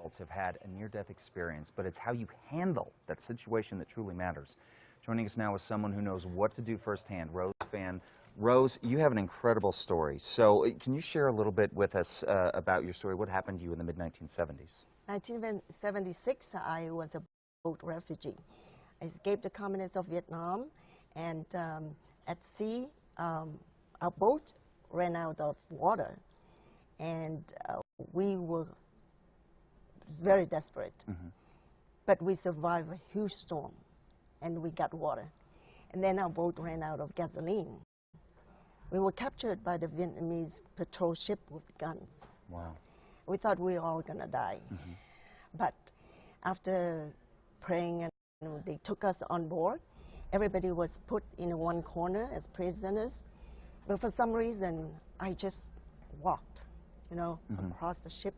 pilots have had a near-death experience, but it's how you handle that situation that truly matters. Joining us now is someone who knows what to do firsthand, Phan. Rose, you have an incredible story. So can you share a little bit with us about your story? What happened to you in the mid-1970s? 1976, I was a boat refugee. I escaped the communists of Vietnam, and at sea, our boat ran out of water, and we were very desperate. But we survived a huge storm, and we got water. And then our boat ran out of gasoline. We were captured by the Vietnamese patrol ship with guns. Wow. We thought we were all going to die. But after praying, and they took us on board. Everybody was put in one corner as prisoners. But for some reason, I just walked, across the ship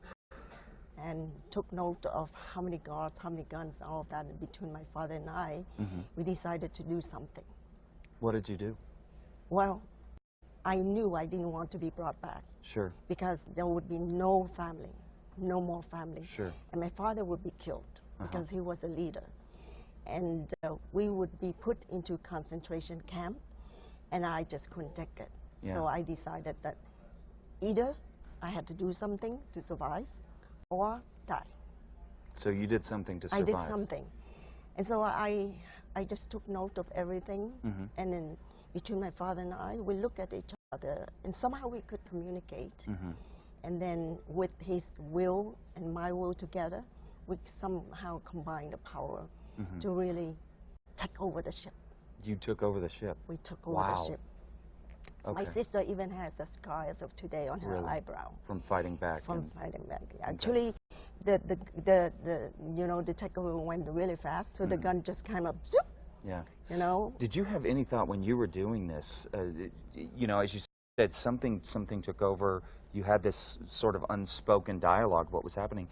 and took note of how many guards, how many guns, all of that. And between my father and I, we decided to do something. What did you do? Well, I knew I didn't want to be brought back. Sure. Because there would be no family, no more family. Sure. And my father would be killed because he was a leader. And we would be put into concentration camp, and I just couldn't take it. Yeah. So I decided that either I had to do something to survive or die. So you did something to survive. I did something. And so I just took note of everything, and then between my father and I, we looked at each other, and somehow we could communicate. And then with his will and my will together, we somehow combined the power to really take over the ship. You took over the ship? We took over the ship. Okay. My sister even has a scar as of today on her eyebrow. From fighting back? From fighting back. Actually, the takeover went really fast, so the gun just kind of, zoop, yeah. Did you have any thought when you were doing this, as you said, something took over, you had this sort of unspoken dialogue, what was happening.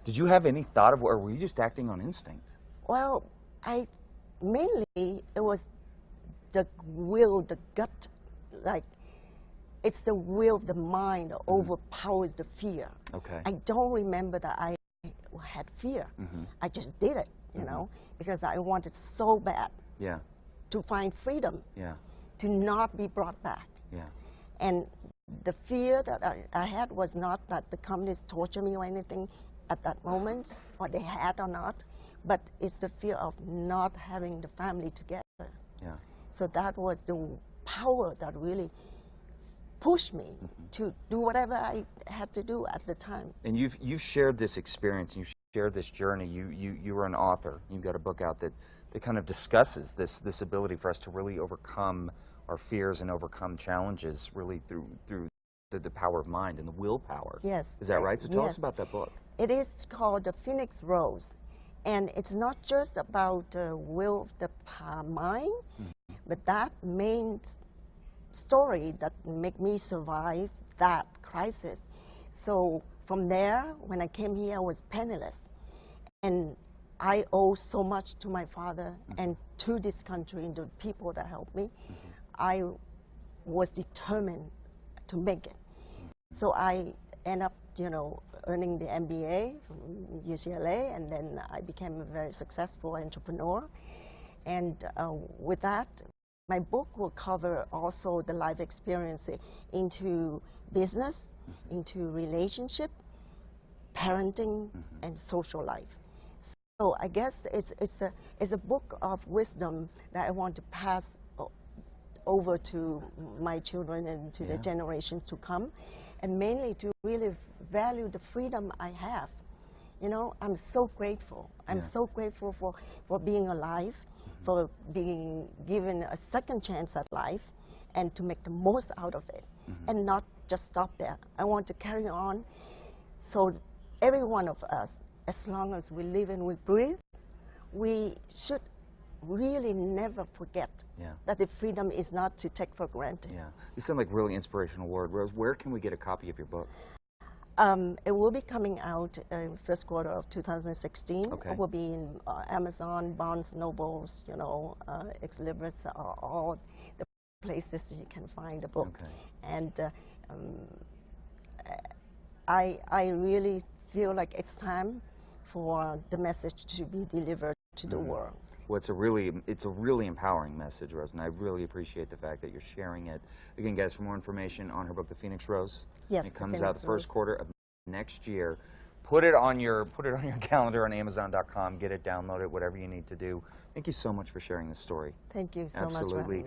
Did you have any thought of, or were you just acting on instinct? Well, mainly, it was the will, the gut, like, it's the will of the mind that overpowers the fear. Okay. I don't remember that I had fear. I just did it, because I wanted so bad to find freedom, to not be brought back. And the fear that I had was not that the communists torture me or anything at that moment, or they had or not, but it's the fear of not having the family together. So that was the power that really pushed me to do whatever I had to do at the time. And you've shared this experience, you've shared this journey. You were an author. You've got a book out that kind of discusses this ability for us to really overcome our fears and overcome challenges really through the power of mind and the willpower. Yes. Is that right? So tell us about that book. It is called The Phoenix Rose. And it's not just about the will of the mind, but that main story that made me survive that crisis. So from there, when I came here, I was penniless. And I owe so much to my father and to this country and the people that helped me. I was determined to make it. So I ended up, earning the MBA from UCLA, and then I became a very successful entrepreneur. And with that, my book will cover also the life experience into business, into relationship, parenting, and social life. So I guess it's a book of wisdom that I want to pass over to my children and to the generations to come, and mainly to really value the freedom I have. I'm so grateful. I'm so grateful for being alive, for being given a second chance at life, and to make the most out of it, and not just stop there. I want to carry on, so every one of us, as long as we live and we breathe, we should really never forget that the freedom is not to take for granted. Yeah, you sound like really inspirational word. Rose, where can we get a copy of your book? It will be coming out in first quarter of 2016. Okay. It will be in Amazon, Barnes Nobles, Ex Libris, all the places that you can find the book. Okay. And I really feel like it's time for the message to be delivered to the world. Well, it's a really empowering message, Rose, and I really appreciate the fact that you're sharing it. Again, guys, for more information on her book, The Phoenix Rose, Yes, it comes out the Rose. first quarter of next year. Put it on your calendar on Amazon.com. Get it, download it, whatever you need to do. Thank you so much for sharing this story. Thank you so much. Absolutely.